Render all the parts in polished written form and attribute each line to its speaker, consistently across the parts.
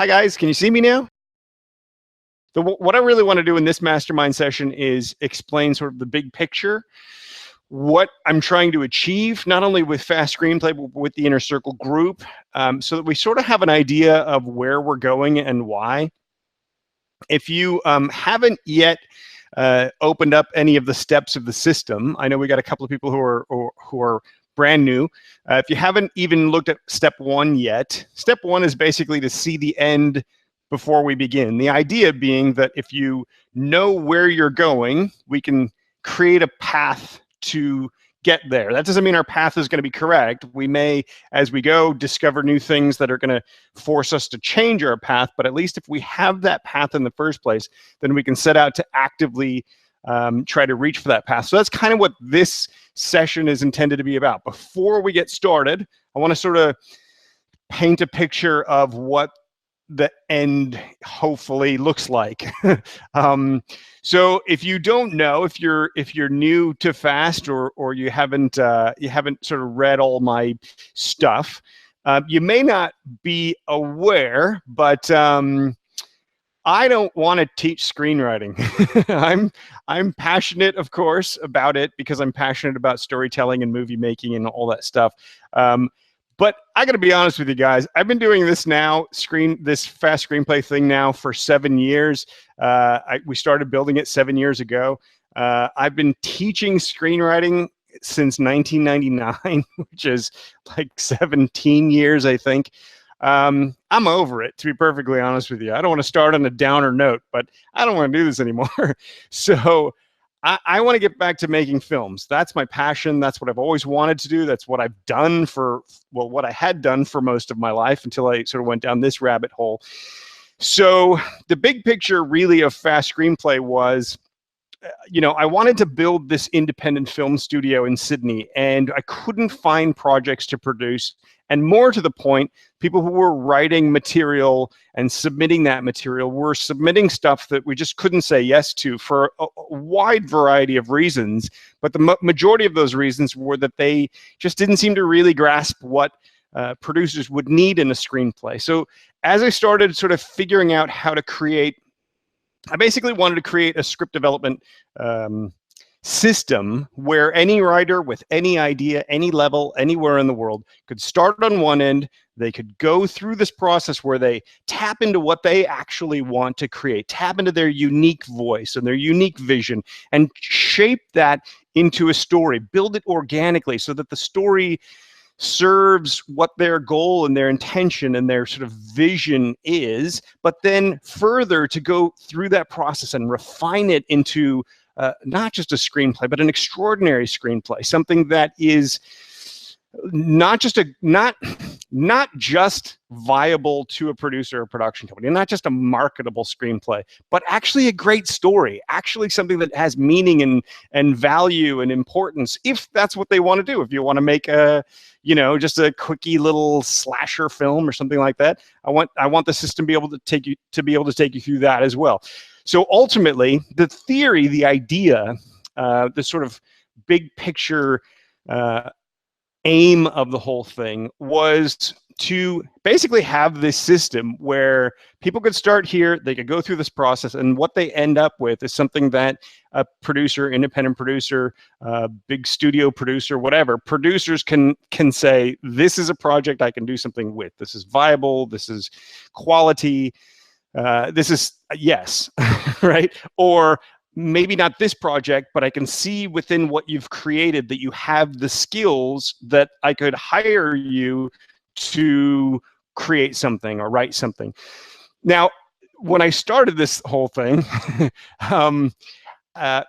Speaker 1: Hi guys, can you see me now? What I really want to do in this mastermind session is explain sort of the big picture, what I'm trying to achieve, not only with FAST Screenplay, but with the InnerCircle group, so that we sort of have an idea of where we're going and why. If you haven't yet opened up any of the steps of the system, I know we got a couple of people who are brand new. If you haven't even looked at step 1 yet, step 1 is basically to see the end before we begin. The idea being that if you know where you're going, we can create a path to get there. That doesn't mean our path is going to be correct. We may, as we go, discover new things that are going to force us to change our path, but at least if we have that path in the first place, then we can set out to actively try to reach for that path. So that's kind of what this session is intended to be about. Before we get started, I want to sort of paint a picture of what the end hopefully looks like. So if you don't know, if you're new to FAST or you haven't sort of read all my stuff, you may not be aware, but I don't want to teach screenwriting. I'm passionate, of course, about it because I'm passionate about storytelling and movie making and all that stuff. But I got to be honest with you guys. I've been doing this now, this FAST Screenplay thing now for 7 years. We started building it 7 years ago. I've been teaching screenwriting since 1999, which is like 17 years, I think. I'm over it, to be perfectly honest with you. I don't want to start on a downer note, but I don't want to do this anymore. So I want to get back to making films. That's my passion. That's what I've always wanted to do. That's what I've done what I had done for most of my life until I sort of went down this rabbit hole. So the big picture really of FAST Screenplay was, I wanted to build this independent film studio in Sydney, and I couldn't find projects to produce. And more to the point, people who were writing material and submitting that material were submitting stuff that we just couldn't say yes to for a wide variety of reasons. But the majority of those reasons were that they just didn't seem to really grasp what producers would need in a screenplay. So as I started sort of figuring out how to create, I basically wanted to create a script development system where any writer with any idea, any level, anywhere in the world could start on one end. They could go through this process where they tap into what they actually want to create, tap into their unique voice and their unique vision, and shape that into a story, build it organically so that the story serves what their goal and their intention and their sort of vision is, but then further to go through that process and refine it into not just a screenplay, but an extraordinary screenplay, something that is not just viable to a producer or production company, not just a marketable screenplay, but actually a great story, actually something that has meaning and value and importance, if that's what they want to do. If you want to make just a quickie little slasher film or something like that, I want the system to be able to take you through that as well. So ultimately, the theory, the idea, the sort of big picture aim of the whole thing was to basically have this system where people could start here, they could go through this process, and what they end up with is something that a producer, independent producer, big studio producer, whatever, producers can say, this is a project I can do something with. This is viable, this is quality, this is yes, right? Or maybe not this project, but I can see within what you've created that you have the skills that I could hire you to create something or write something. Now, when I started this whole thing,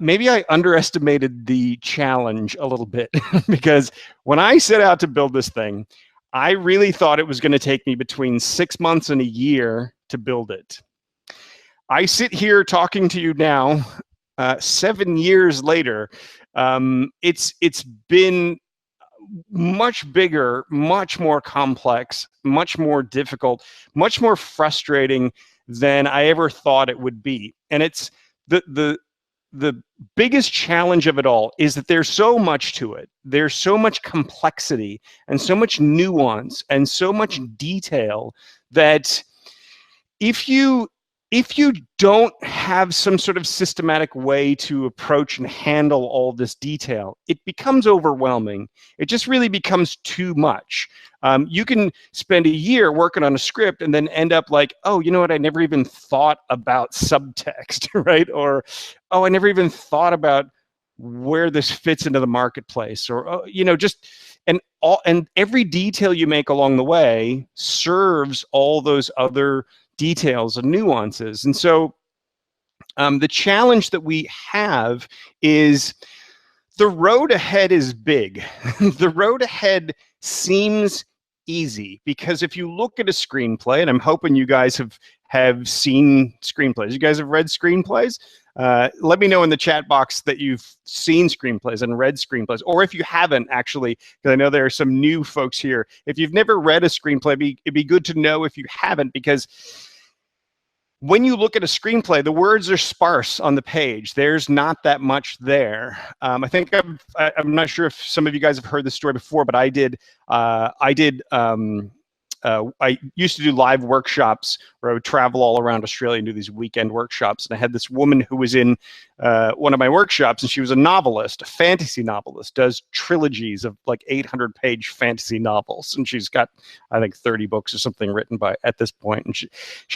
Speaker 1: maybe I underestimated the challenge a little bit because when I set out to build this thing, I really thought it was going to take me between 6 months and a year to build it. I sit here talking to you now, 7 years later. It's been much bigger, much more complex, much more difficult, much more frustrating than I ever thought it would be. And it's the biggest challenge of it all is that there's so much to it. There's so much complexity and so much nuance and so much detail that if you don't have some sort of systematic way to approach and handle all this detail, it becomes overwhelming. It just really becomes too much. You can spend a year working on a script and then end up like, oh, you know what? I never even thought about subtext, right? Or, oh, I never even thought about where this fits into the marketplace, or just and every detail you make along the way serves all those other details and nuances. And so the challenge that we have is the road ahead is big. The road ahead seems easy because if you look at a screenplay, and I'm hoping you guys have seen screenplays. You guys have read screenplays? Let me know in the chat box that you've seen screenplays and read screenplays, or if you haven't actually, because I know there are some new folks here. If you've never read a screenplay, it'd be good to know if you haven't, because when you look at a screenplay, the words are sparse on the page. There's not that much there. I think I'm not sure if some of you guys have heard this story before, but I did. I used to do live workshops where I would travel all around Australia and do these weekend workshops. And I had this woman who was in one of my workshops, and she was a novelist, a fantasy novelist, does trilogies of like 800-page fantasy novels. And she's got, I think, 30 books or something written by at this point. And she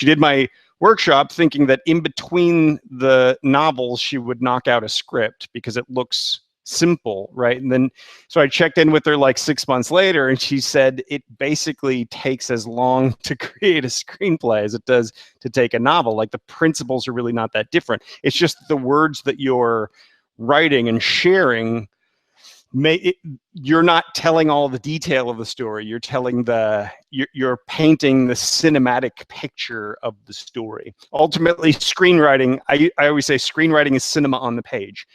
Speaker 1: did my workshop thinking that in between the novels, she would knock out a script because it looks simple, right? And then, so I checked in with her like 6 months later, and she said it basically takes as long to create a screenplay as it does to take a novel. Like the principles are really not that different. It's just the words that you're writing and sharing, you're not telling all the detail of the story. You're telling you're painting the cinematic picture of the story. Ultimately, screenwriting, I always say screenwriting is cinema on the page.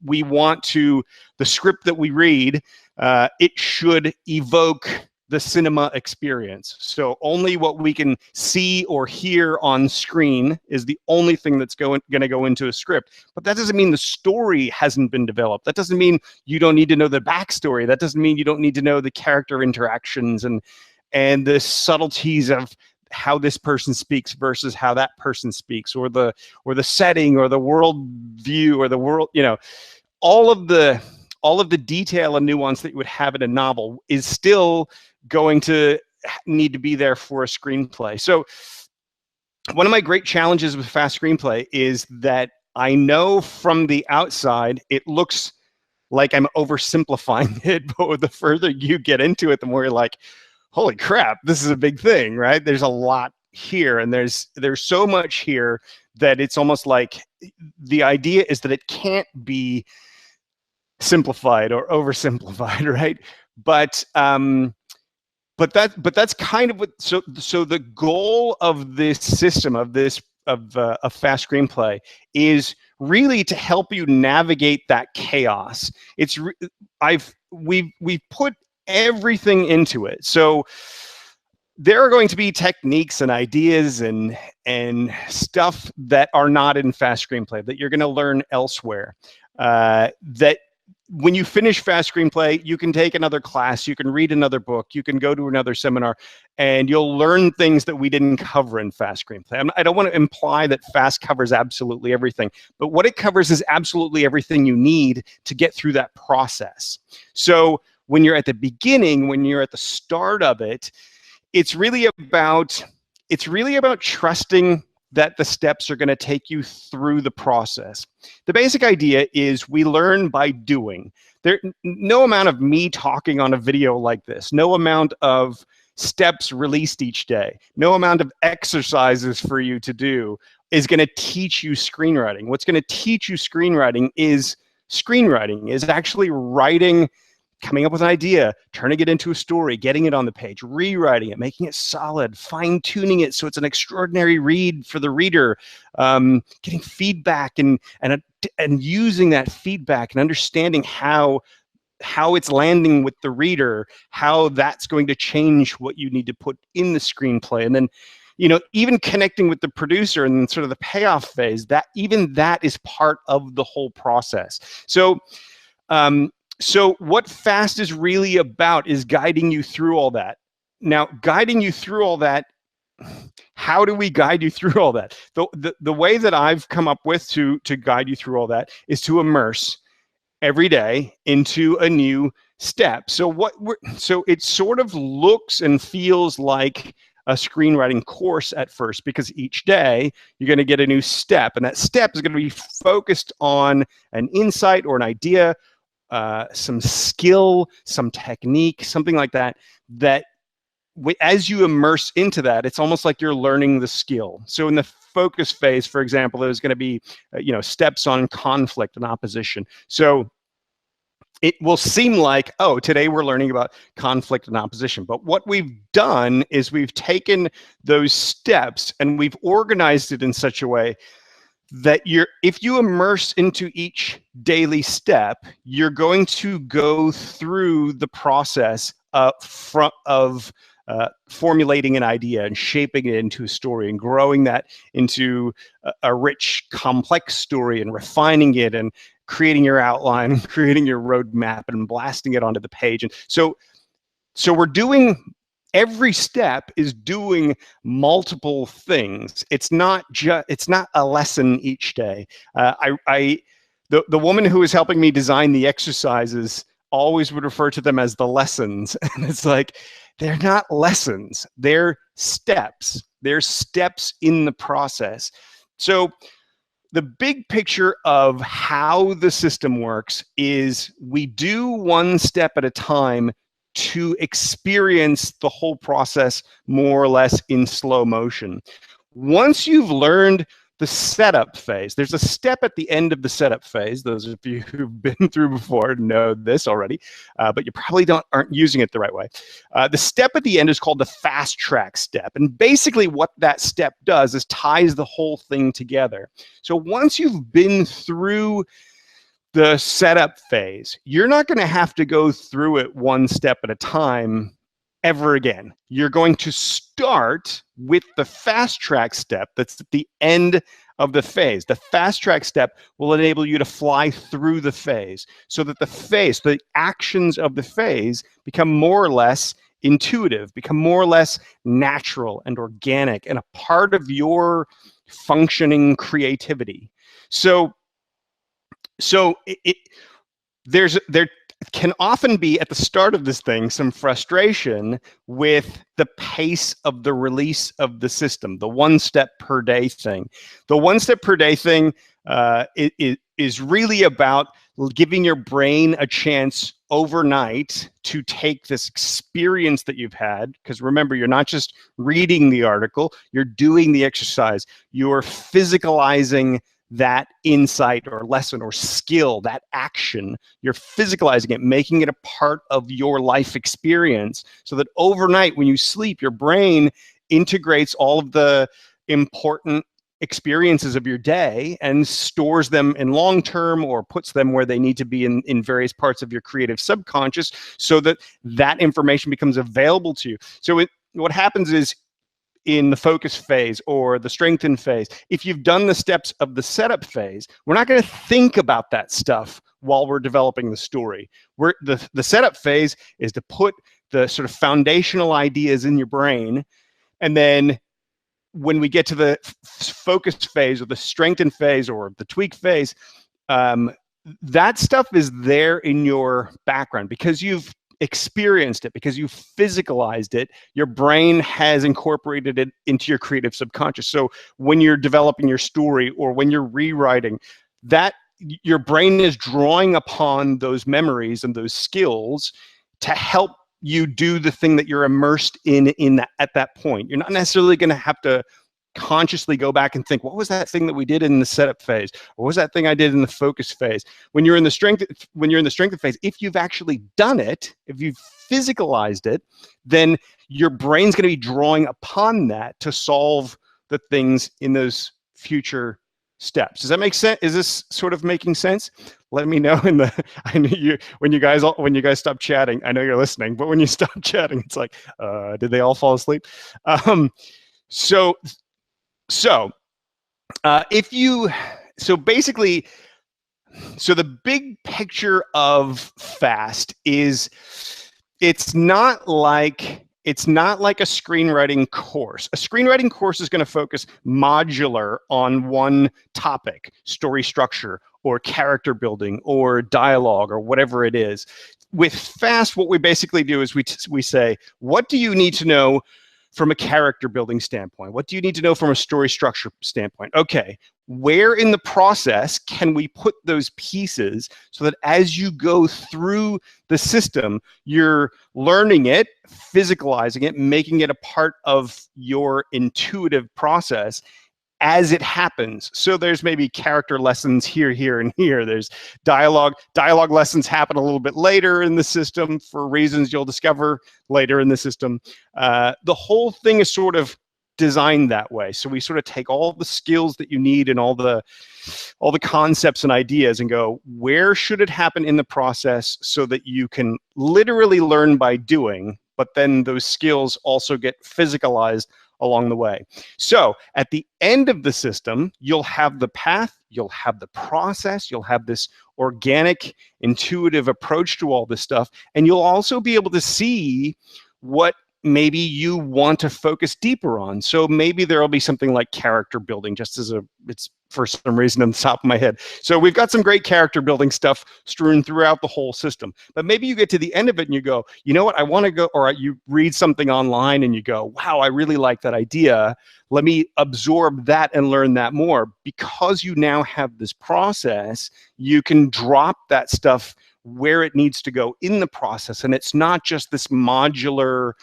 Speaker 1: We want to, the script that we read, it should evoke the cinema experience. So only what we can see or hear on screen is the only thing that's going to go into a script. But that doesn't mean the story hasn't been developed. That doesn't mean you don't need to know the backstory. That doesn't mean you don't need to know the character interactions and the subtleties of how this person speaks versus how that person speaks, or the setting, or the world view, or the world, all of the detail and nuance that you would have in a novel is still going to need to be there for a screenplay. So one of my great challenges with fast screenplay is that I know from the outside it looks like I'm oversimplifying it, but the further you get into it, the more you're like, holy crap, this is a big thing, right? There's a lot here, and there's so much here that it's almost like the idea is that it can't be simplified or oversimplified, right? But that's kind of what. So the goal of this system of a fast screenplay is really to help you navigate that chaos. We've put everything into it. So there are going to be techniques and ideas and stuff that are not in fast screenplay that you're going to learn elsewhere. That when you finish fast screenplay, you can take another class, you can read another book, you can go to another seminar, and you'll learn things that we didn't cover in fast screenplay. I don't want to imply that fast covers absolutely everything, but what it covers is absolutely everything you need to get through that process. So when you're at the beginning, when you're at the start of it, it's really about trusting that the steps are going to take you through the process. The basic idea is we learn by doing. No amount of me talking on a video like this, no amount of steps released each day, no amount of exercises for you to do is going to teach you screenwriting. What's going to teach you screenwriting is actually writing, coming up with an idea, turning it into a story, getting it on the page, rewriting it, making it solid, fine-tuning it so it's an extraordinary read for the reader, getting feedback and using that feedback and understanding how it's landing with the reader, how that's going to change what you need to put in the screenplay. And then, even connecting with the producer and sort of the payoff phase, that is part of the whole process. So what FAST is really about is guiding you through all that. Now, guiding you through all that how do we guide you through all that? The way that I've come up with to guide you through all that is to immerse every day into a new step. So so it sort of looks and feels like a screenwriting course at first, because each day you're going to get a new step, and that step is going to be focused on an insight or an idea, some skill, some technique, something like that, that as you immerse into that, it's almost like you're learning the skill. So in the focus phase, for example, there's going to be, steps on conflict and opposition. So it will seem like, oh, today we're learning about conflict and opposition. But what we've done is we've taken those steps and we've organized it in such a way that if you immerse into each daily step, you're going to go through the process of formulating an idea and shaping it into a story and growing that into a rich, complex story and refining it and creating your outline and creating your roadmap and blasting it onto the page. And so we're doing, every step is doing multiple things. It's not a lesson each day. The woman who was helping me design the exercises always would refer to them as the lessons. And it's like, they're not lessons, they're steps. They're steps in the process. So the big picture of how the system works is we do one step at a time to experience the whole process more or less in slow motion. Once you've learned the setup phase, there's a step at the end of the setup phase. Those of you who've been through before know this already, but you probably aren't using it the right way. The step at the end is called the fast track step. And basically what that step does is ties the whole thing together. So once you've been through the setup phase, you're not going to have to go through it one step at a time ever again. You're going to start with the fast track step that's at the end of the phase. The fast track step will enable you to fly through the phase so that the actions of the phase become more or less intuitive, become more or less natural and organic and a part of your functioning creativity. So there can often be at the start of this thing some frustration with the pace of the release of the system, the one step per day thing. The one step per day thing is really about giving your brain a chance overnight to take this experience that you've had, because remember, you're not just reading the article, you're doing the exercise, you're physicalizing that insight or lesson or skill, that action. You're physicalizing it, making it a part of your life experience so that overnight when you sleep, your brain integrates all of the important experiences of your day and stores them in long term or puts them where they need to be in various parts of your creative subconscious so that that information becomes available to you. So what happens is, in the focus phase or the strengthen phase, if you've done the steps of the setup phase, we're not going to think about that stuff while we're developing the story. The setup phase is to put the sort of foundational ideas in your brain, and then when we get to the focus phase or the strengthen phase or the tweak phase, that stuff is there in your background because you've experienced it, because you physicalized it. Your brain has incorporated it into your creative subconscious. So when you're developing your story or when you're rewriting, that your brain is drawing upon those memories and those skills to help you do the thing that you're immersed in that, at that point. You're not necessarily going to have to consciously go back and think, what was that thing that we did in the setup phase? Or what was that thing I did in the focus phase? When you're in the strength phase, if you've actually done it, if you've physicalized it, then your brain's going to be drawing upon that to solve the things in those future steps. Does that make sense? Is this sort of making sense? Let me know in the, I know when you guys stop chatting, I know you're listening, but when you stop chatting, it's like, did they all fall asleep? So basically, the big picture of FAST is, it's not like it's not like a screenwriting course. A screenwriting course is going to focus modular on one topic, story structure or character building or dialogue or whatever it is. With FAST, what we basically do is we say, what do you need to know from a character building standpoint? What do you need to know from a story structure standpoint? Okay, where in the process can we put those pieces so that as you go through the system, you're learning it, physicalizing it, making it a part of your intuitive process as it happens. So there's maybe character lessons here, here, and here. There's dialogue. Dialogue lessons happen a little bit later in the system for reasons you'll discover later in the system. The whole thing is sort of designed that way. So we sort of take all the skills that you need and all the concepts and ideas and go, where should it happen in the process so that you can literally learn by doing, but then those skills also get physicalized along the way. So at the end of the system, you'll have the path, you'll have the process, you'll have this organic, intuitive approach to all this stuff, and you'll also be able to see what maybe you want to focus deeper on. So maybe there'll be something like character building, just as it's for some reason on the top of my head. So we've got some great character building stuff strewn throughout the whole system. But maybe you get to the end of it and you go, you know what, I want to go, or you read something online and you go, wow, I really like that idea. Let me absorb that and learn that more. Because you now have this process, you can drop that stuff where it needs to go in the process. And it's not just this modular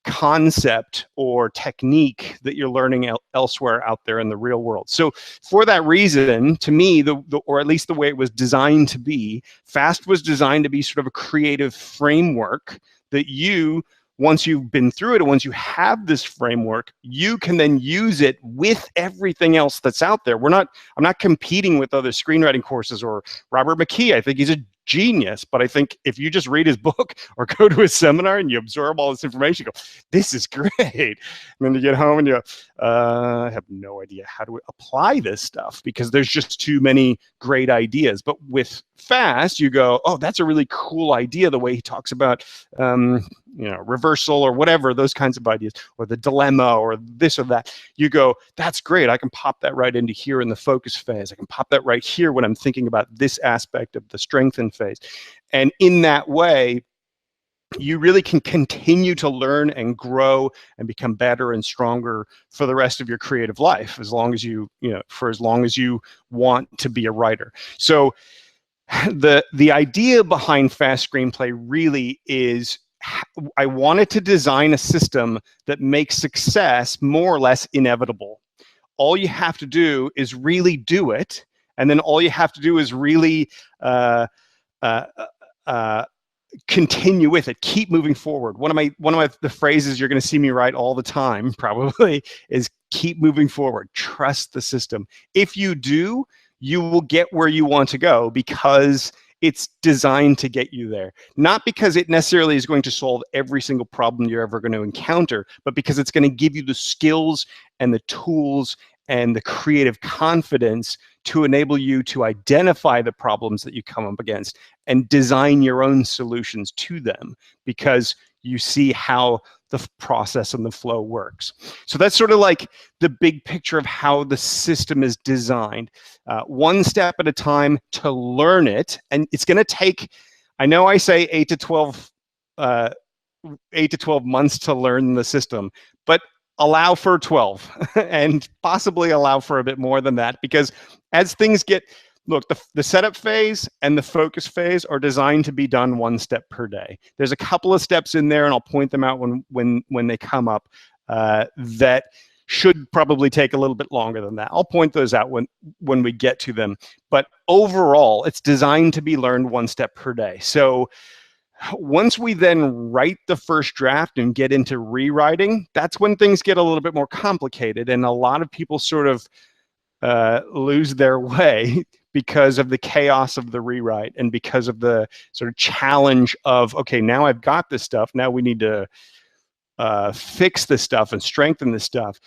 Speaker 1: concept or technique that you're learning elsewhere out there in the real world. So for that reason, to me, or at least the way it was designed to be, FAST was designed to be sort of a creative framework that you, once you've been through it and once you have this framework, you can then use it with everything else that's out there. I'm not competing with other screenwriting courses or Robert McKee. I think he's a genius, but I think if you just read his book or go to his seminar and you absorb all this information, you go, this is great. And then you get home and you I have no idea how to apply this stuff because there's just too many great ideas. But with FAST, you go, oh, that's a really cool idea, the way he talks about reversal or whatever, those kinds of ideas, or the dilemma or this or that. You go, that's great. I can pop that right into here in the focus phase. I can pop that right here when I'm thinking about this aspect of the strengthen phase. And in that way, you really can continue to learn and grow and become better and stronger for the rest of your creative life, as long as for as long as you want to be a writer. So the idea behind FAST Screenplay really is, I wanted to design a system that makes success more or less inevitable. All you have to do is really do it, and then all you have to do is really continue with it. Keep moving forward. One of the phrases you're going to see me write all the time, probably, is keep moving forward. Trust the system. If you do, you will get where you want to go because it's designed to get you there. Not because it necessarily is going to solve every single problem you're ever going to encounter, but because it's going to give you the skills and the tools and the creative confidence to enable you to identify the problems that you come up against and design your own solutions to them, because you see how the process and the flow works. So that's sort of like the big picture of how the system is designed. One step at a time to learn it. And it's going to take, I know I say 8 to 12 months to learn the system, but allow for 12 and possibly allow for a bit more than that, because as things get, look, the setup phase and the focus phase are designed to be done one step per day. There's a couple of steps in there, and I'll point them out when they come up, that should probably take a little bit longer than that. I'll point those out when we get to them. But overall, it's designed to be learned one step per day. So once we then write the first draft and get into rewriting, that's when things get a little bit more complicated, and a lot of people sort of lose their way because of the chaos of the rewrite and because of the sort of challenge of, okay, now I've got this stuff, now we need to fix this stuff and strengthen this stuff.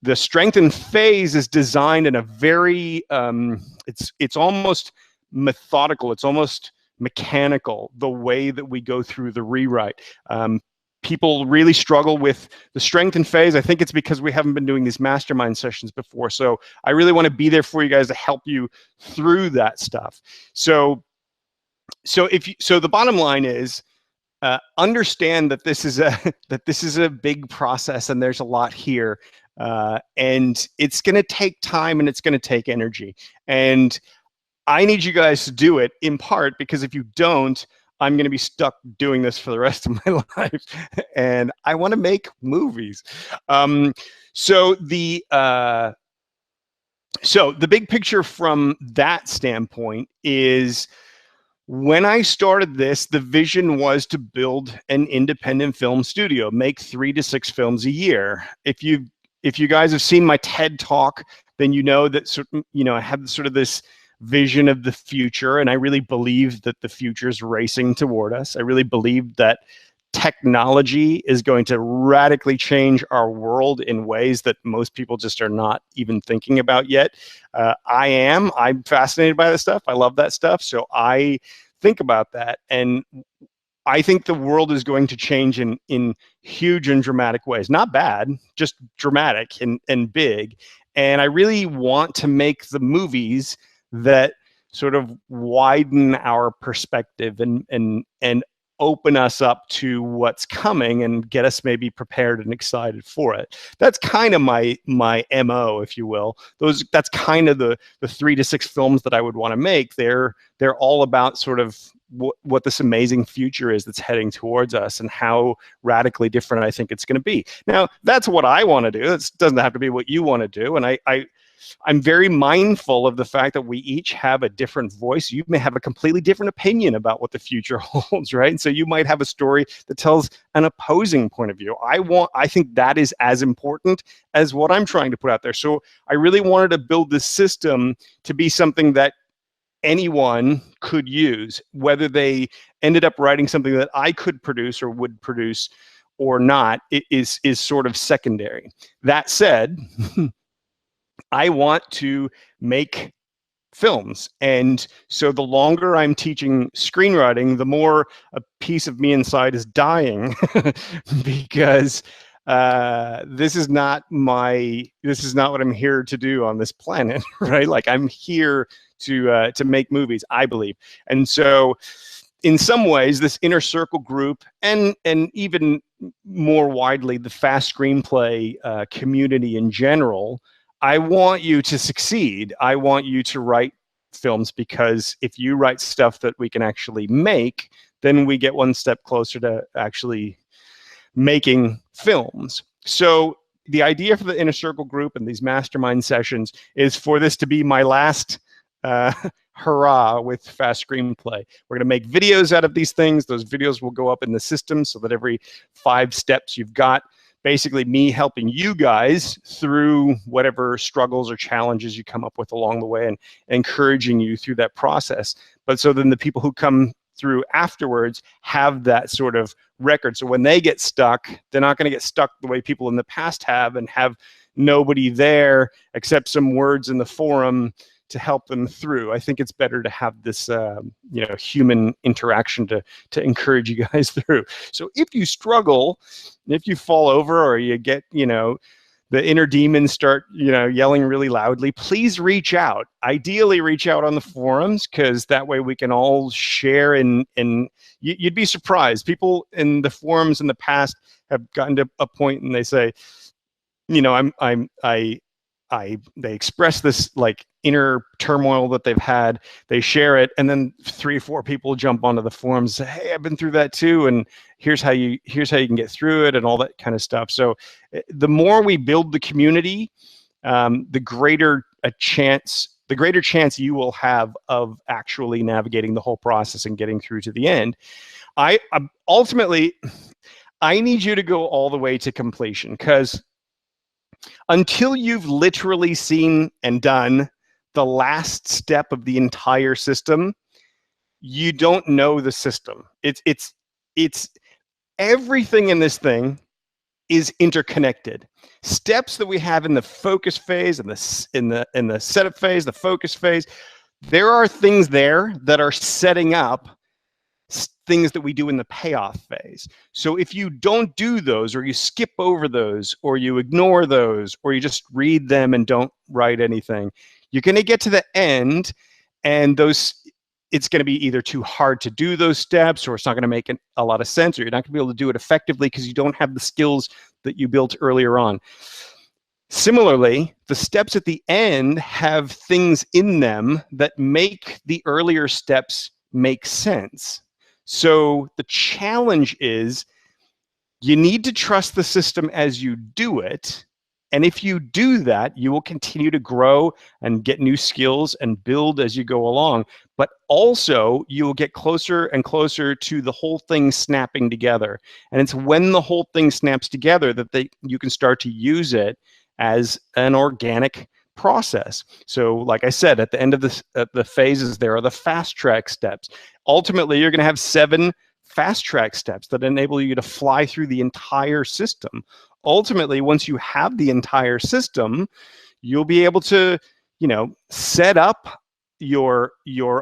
Speaker 1: The strengthen phase is designed in a very, it's almost methodical, it's almost mechanical, the way that we go through the rewrite. people really struggle with the strength and phase. I think it's because we haven't been doing these mastermind sessions before. So I really want to be there for you guys to help you through that stuff. So the bottom line is, understand that this is a big process, and there's a lot here, and it's going to take time and it's going to take energy. And I need you guys to do it, in part because if you don't, I'm going to be stuck doing this for the rest of my life, and I want to make movies. So the big picture from that standpoint is, when I started this, the vision was to build an independent film studio, make 3 to 6 films a year. If you guys have seen my TED Talk, then you know that I have sort of this vision of the future, and I really believe that the future is racing toward us. I really believe that technology is going to radically change our world in ways that most people just are not even thinking about yet. I'm fascinated by this stuff. I love that stuff. So I think about that. And I think the world is going to change in huge and dramatic ways. Not bad, just dramatic and big. And I really want to make the movies that sort of widen our perspective and open us up to what's coming and get us maybe prepared and excited for it. That's kind of my MO, if you will. That's kind of the 3 to 6 films that I would want to make. They're all about sort of what this amazing future is that's heading towards us, and how radically different I think it's going to be. Now, that's what I want to do. It doesn't have to be what you want to do. And I'm very mindful of the fact that we each have a different voice. You may have a completely different opinion about what the future holds, right? And so you might have a story that tells an opposing point of view. I think that is as important as what I'm trying to put out there. So I really wanted to build this system to be something that anyone could use, whether they ended up writing something that I could produce or would produce or not. It is sort of secondary. That said, I want to make films. And so the longer I'm teaching screenwriting, the more a piece of me inside is dying because this is not what I'm here to do on this planet, right? Like, I'm here to make movies, I believe. And so in some ways, this InnerCircle group, and even more widely, the FAST Screenplay community in general, I want you to succeed. I want you to write films, because if you write stuff that we can actually make, then we get one step closer to actually making films. So the idea for the InnerCircle group and these mastermind sessions is for this to be my last hurrah with FAST Screenplay. We're going to make videos out of these things. Those videos will go up in the system so that every 5 steps you've got basically me helping you guys through whatever struggles or challenges you come up with along the way, and encouraging you through that process. But so then the people who come through afterwards have that sort of record. So when they get stuck, they're not going to get stuck the way people in the past have, and have nobody there except some words in the forum to help them through. I think it's better to have this human interaction to encourage you guys through. So if you struggle, if you fall over, or you get, the inner demons start, yelling really loudly, please reach out. Ideally, reach out on the forums, because that way we can all share. And you'd be surprised. People in the forums in the past have gotten to a point and they say, they express this like inner turmoil that they've had. They share it, and then 3 or 4 people jump onto the forums and say, hey, I've been through that too, and here's how you can get through it, and all that kind of stuff. So the more we build the community, the greater chance you will have of actually navigating the whole process and getting through to the end. Ultimately, I need you to go all the way to completion, because until you've literally seen and done the last step of the entire system, you don't know the system. It's everything in this thing is interconnected. Steps that we have in the focus phase, and in the setup phase, the focus phase, there are things there that are setting up things that we do in the payoff phase. So if you don't do those, or you skip over those, or you ignore those, or you just read them and don't write anything, you're going to get to the end, and it's going to be either too hard to do those steps, or it's not going to make a lot of sense, or you're not going to be able to do it effectively because you don't have the skills that you built earlier on. Similarly, the steps at the end have things in them that make the earlier steps make sense. So the challenge is you need to trust the system as you do it. And if you do that, you will continue to grow and get new skills and build as you go along. But also, you will get closer and closer to the whole thing snapping together. And it's when the whole thing snaps together that you can start to use it as an organic process. So like I said, at the end of the phases, there are the fast track steps. Ultimately, you're going to have 7 fast track steps that enable you to fly through the entire system. Ultimately, once you have the entire system, you'll be able to, set up your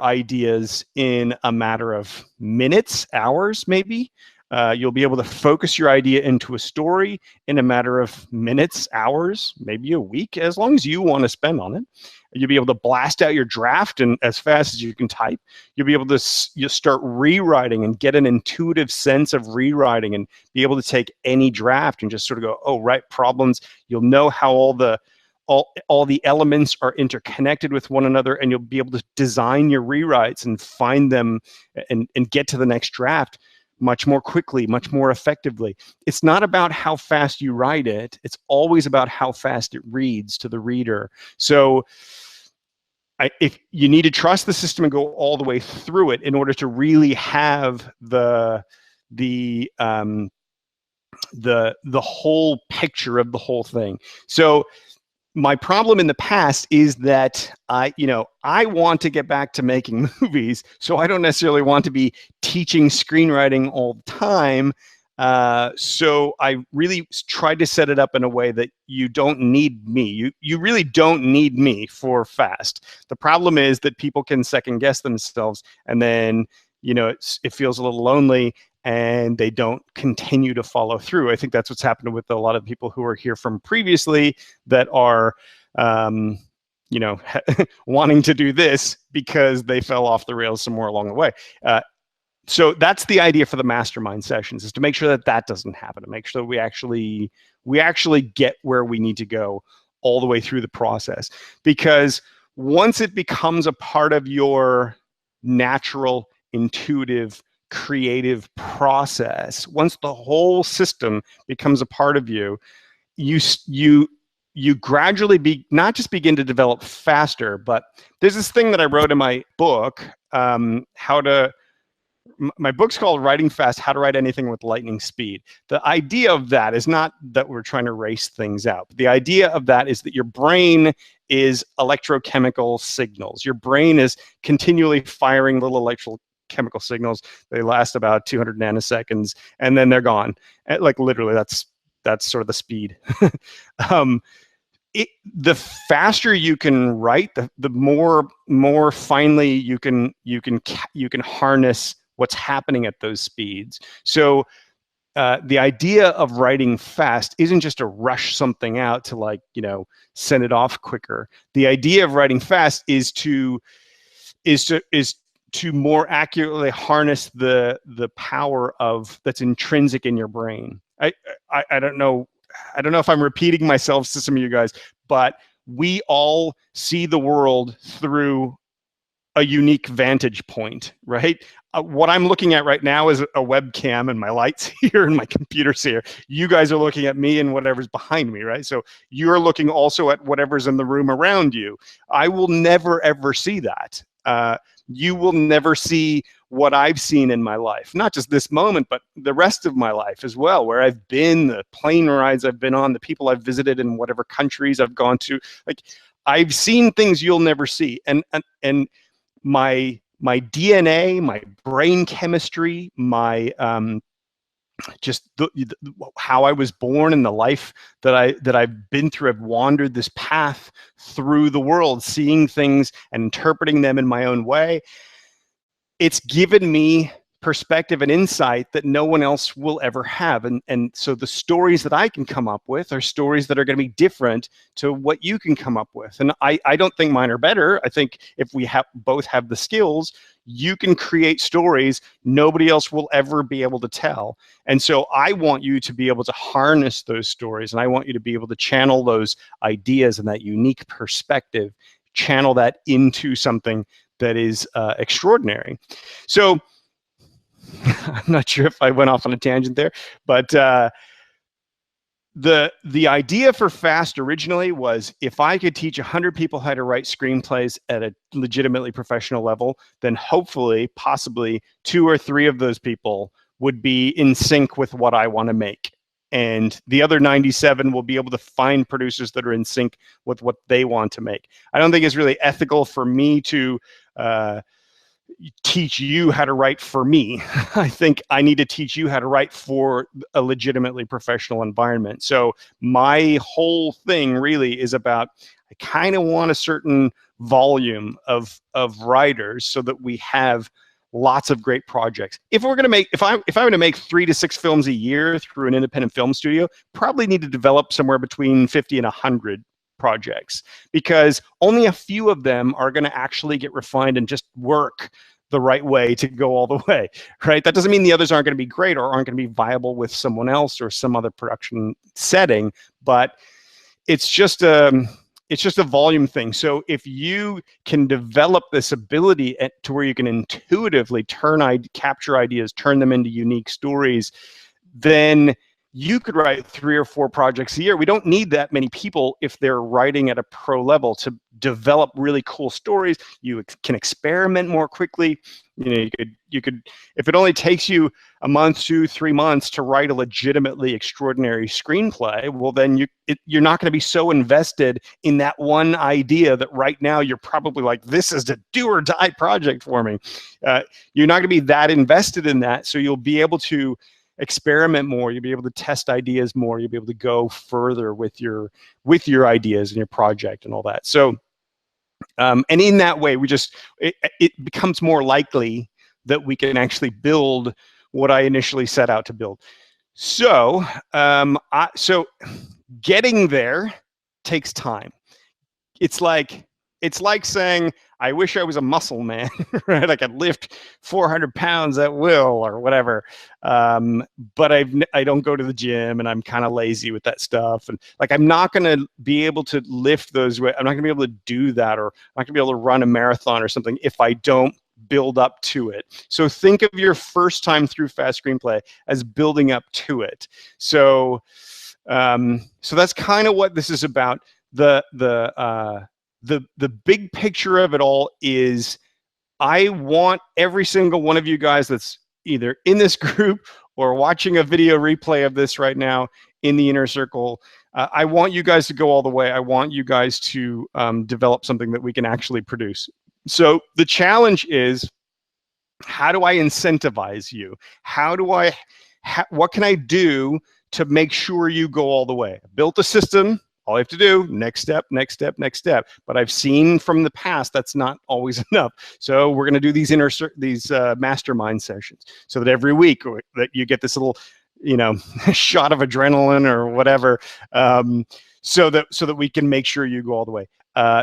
Speaker 1: ideas in a matter of minutes, hours, maybe. You'll be able to focus your idea into a story in a matter of minutes, hours, maybe a week, as long as you want to spend on it. You'll be able to blast out your draft and as fast as you can type. You'll be able to start rewriting and get an intuitive sense of rewriting and be able to take any draft and just sort of go, oh, right, problems. You'll know how all the elements are interconnected with one another, and you'll be able to design your rewrites and find them and get to the next draft much more quickly, much more effectively. It's not about how fast you write it. It's always about how fast it reads to the reader. So if you need to trust the system and go all the way through it in order to really have the whole picture of the whole thing. So my problem in the past is that I want to get back to making movies, so I don't necessarily want to be teaching screenwriting all the time. So I really tried to set it up in a way that you don't need me. You really don't need me for FAST. The problem is that people can second guess themselves, and then it feels a little lonely, and they don't continue to follow through. I think that's what's happened with a lot of people who are here from previously that are, wanting to do this because they fell off the rails somewhere along the way. So that's the idea for the mastermind sessions, is to make sure that doesn't happen, to make sure that we actually get where we need to go all the way through the process. Because once it becomes a part of your natural, intuitive, creative process, once the whole system becomes a part of you, you gradually not just begin to develop faster, but there's this thing that I wrote in my book, my book's called Writing Fast, How to Write Anything with Lightning Speed. The idea of that is not that we're trying to race things out. But the idea of that is that your brain is electrochemical signals. Your brain is continually firing little electrochemical signals. They last about 200 nanoseconds, and then they're gone. And like literally, that's sort of the speed. The faster you can write, the more finely you can harness what's happening at those speeds. So the idea of writing fast isn't just to rush something out to send it off quicker. The idea of writing fast is to more accurately harness the power that's intrinsic in your brain. I don't know if I'm repeating myself to some of you guys, but we all see the world through a unique vantage point, right? What I'm looking at right now is a webcam, and my light's here and my computer's here. You guys are looking at me and whatever's behind me, right? So you're looking also at whatever's in the room around you. I will never, ever see that. You will never see what I've seen in my life, not just this moment, but the rest of my life as well, where I've been, the plane rides I've been on, the people I've visited in whatever countries I've gone to. Like, I've seen things you'll never see. And my DNA, my brain chemistry, my just how I was born and the life that I've been through. I've wandered this path through the world, seeing things and interpreting them in my own way. It's given me perspective and insight that no one else will ever have. And so the stories that I can come up with are stories that are going to be different to what you can come up with. And I don't think mine are better. I think if we both have the skills, you can create stories nobody else will ever be able to tell. And so I want you to be able to harness those stories, and I want you to be able to channel those ideas and that unique perspective, channel that into something that is extraordinary. So I'm not sure if I went off on a tangent there, but the idea for FAST originally was, if I could teach 100 people how to write screenplays at a legitimately professional level, then hopefully, possibly 2 or 3 of those people would be in sync with what I want to make. And the other 97 will be able to find producers that are in sync with what they want to make. I don't think it's really ethical for me to teach you how to write for me. I think I need to teach you how to write for a legitimately professional environment. So my whole thing really is about, I kind of want a certain volume of writers so that we have lots of great projects. If we're going to make, if I'm going to make 3 to 6 films a year through an independent film studio, probably need to develop somewhere between 50 and 100 projects, because only a few of them are going to actually get refined and just work the right way to go all the way, right? That doesn't mean the others aren't going to be great or aren't going to be viable with someone else or some other production setting, but it's just a volume thing. So if you can develop this ability to where you can intuitively capture ideas, turn them into unique stories, then you could write 3 or 4 projects a year. We don't need that many people if they're writing at a pro level to develop really cool stories. You can experiment more quickly. You could, if it only takes you a month, 2, 3 months to write a legitimately extraordinary screenplay, well, then you're not going to be so invested in that one idea that right now you're probably like, this is the do or die project for me. You're not going to be that invested in that, so you'll be able to experiment more, you'll be able to test ideas more, you'll be able to go further with your ideas and your project and all that. So and in that way, it becomes more likely that we can actually build what I initially set out to build. So so getting there takes time. It's like saying, I wish I was a muscle man, right? I could lift 400 pounds at will or whatever. But I don't go to the gym, and I'm kind of lazy with that stuff. And like, I'm not going to be able to lift those weights. I'm not going to be able to do that, or I'm not going to be able to run a marathon or something if I don't build up to it. So think of your first time through FAST Screenplay as building up to it. So that's kind of what this is about. The big picture of it all is, I want every single one of you guys that's either in this group or watching a video replay of this right now in the inner circle, I want you guys to go all the way. I want you guys to develop something that we can actually produce. So the challenge is, how do I incentivize you? What can I do to make sure you go all the way? I built a system. All I have to do, next step, next step, next step. But I've seen from the past that's not always enough. So we're going to do these mastermind sessions, so that every week that you get this little, shot of adrenaline or whatever, so that we can make sure you go all the way.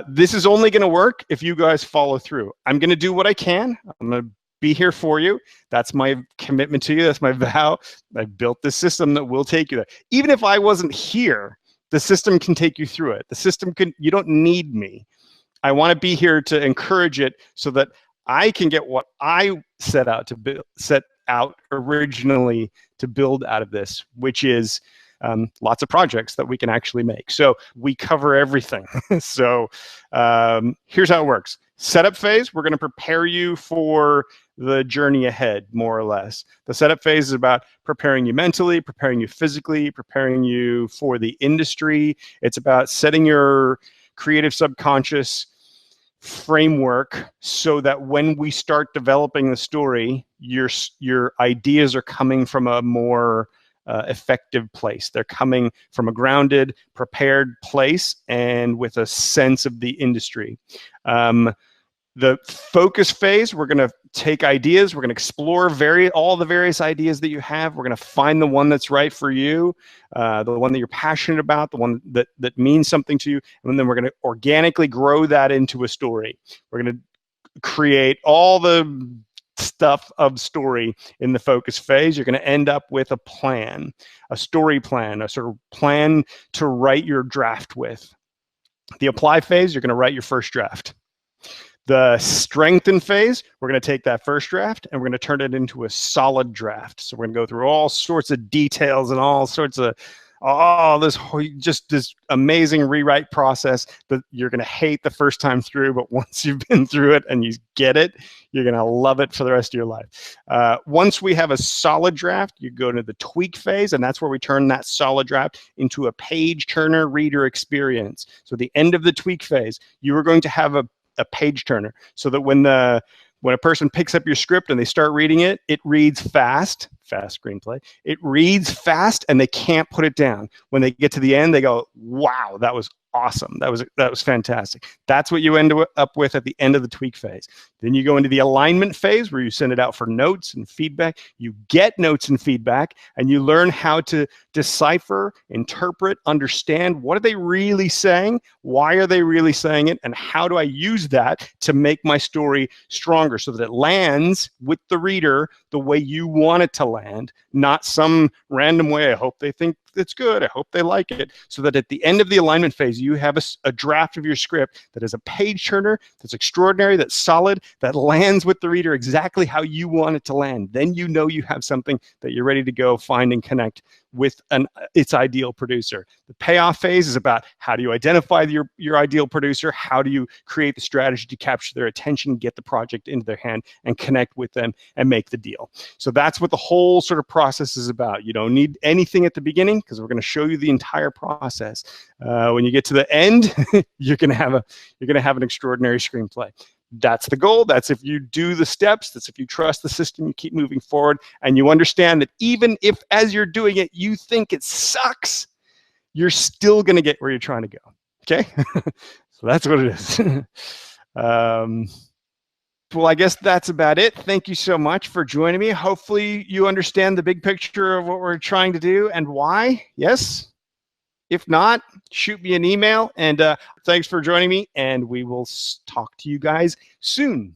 Speaker 1: This is only going to work if you guys follow through. I'm going to do what I can. I'm going to be here for you. That's my commitment to you. That's my vow. I built this system that will take you there. Even if I wasn't here, the system can take you through it. The system you don't need me. I want to be here to encourage it so that I can get what I set out originally to build out of this, which is lots of projects that we can actually make. So we cover everything. So here's how it works. Setup phase, we're going to prepare you for the journey ahead, more or less. The setup phase is about preparing you mentally, preparing you physically, preparing you for the industry. It's about setting your creative subconscious framework so that when we start developing the story, your ideas are coming from a more effective place. They're coming from a grounded, prepared place and with a sense of the industry. The focus phase, we're going to take ideas. We're going to explore all the various ideas that you have. We're going to find the one that's right for you, the one that you're passionate about, the one that means something to you. And then we're going to organically grow that into a story. We're going to create all the stuff of story in the focus phase. You're going to end up with a plan, a story plan, a sort of plan to write your draft with. The apply phase, you're going to write your first draft. The strengthen phase, we're going to take that first draft and we're going to turn it into a solid draft. So we're going to go through all sorts of details and all sorts of this amazing rewrite process that you're going to hate the first time through, but once you've been through it and you get it, you're going to love it for the rest of your life. Once we have a solid draft, you go to the tweak phase, and that's where we turn that solid draft into a page turner reader experience. So at the end of the tweak phase, you are going to have a page turner, so that when a person picks up your script and they start reading it, it reads fast screenplay. It reads fast and they can't put it down. When they get to the end, they go, wow, that was awesome. That was fantastic. That's what you end up with at the end of the tweak phase. Then you go into the alignment phase, where you send it out for notes and feedback. You get notes and feedback, and you learn how to decipher, interpret, understand, what are they really saying? Why are they really saying it? And how do I use that to make my story stronger so that it lands with the reader the way you want it to land, not some random way. I hope they think it's good. I hope they like it. So that at the end of the alignment phase, you have a draft of your script that is a page turner, that's extraordinary, that's solid, that lands with the reader exactly how you want it to land. Then you know you have something that you're ready to go find and connect with its ideal producer. The payoff phase is about how do you identify your ideal producer? How do you create the strategy to capture their attention, get the project into their hand, and connect with them and make the deal? So that's what the whole sort of process is about. You don't need anything at the beginning, because we're going to show you the entire process. When you get to the end, you're going to have an extraordinary screenplay. That's the goal. That's if you do the steps. That's if you trust the system, you keep moving forward, and you understand that even if as you're doing it, you think it sucks, you're still going to get where you're trying to go. Okay? So that's what it is. Well, I guess that's about it. Thank you so much for joining me. Hopefully you understand the big picture of what we're trying to do and why. Yes? If not, shoot me an email. And thanks for joining me. And we will talk to you guys soon.